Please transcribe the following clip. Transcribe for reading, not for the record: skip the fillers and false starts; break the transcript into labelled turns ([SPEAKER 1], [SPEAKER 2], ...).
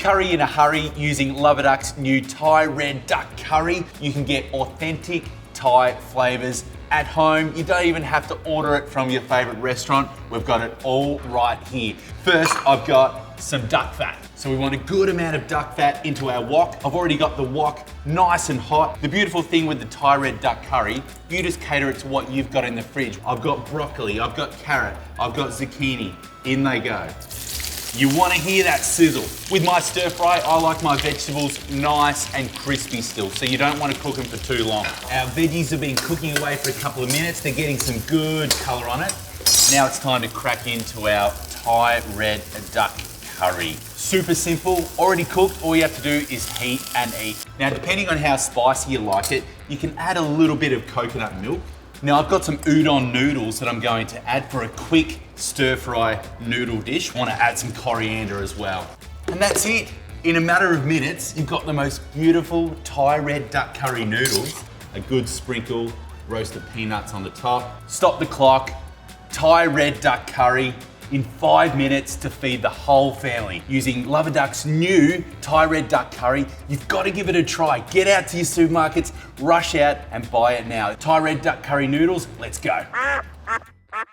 [SPEAKER 1] Curry in a hurry using Luv-a-Duck's new Thai red duck curry. You can get authentic Thai flavors at home. You don't even have to order it from your favorite restaurant. We've got it all right here. First, I've got some duck fat. So we want a good amount of duck fat into our wok. I've already got the wok nice and hot. The beautiful thing with the Thai red duck curry, you just cater it to what you've got in the fridge. I've got broccoli, I've got carrot, I've got zucchini. In they go. You want to hear that sizzle. With my stir fry, I like my vegetables nice and crispy still, so you don't want to cook them for too long. Our veggies have been cooking away for a couple of minutes. They're getting some good color on it. Now it's time to crack into our Thai red duck curry. Super simple, already cooked. All you have to do is heat and eat. Now, depending on how spicy you like it, you can add a little bit of coconut milk. Now I've got some udon noodles that I'm going to add for a quick stir fry noodle dish. I want to add some coriander as well. And that's it. In a matter of minutes, you've got the most beautiful Thai red duck curry noodles. A good sprinkle, roasted peanuts on the top. Stop the clock. Thai red duck curry in 5 minutes to feed the whole family. Using Luv-a-Duck's new Thai red duck curry, you've got to give it a try. Get out to your supermarkets, rush out and buy it now. Thai red duck curry noodles, let's go.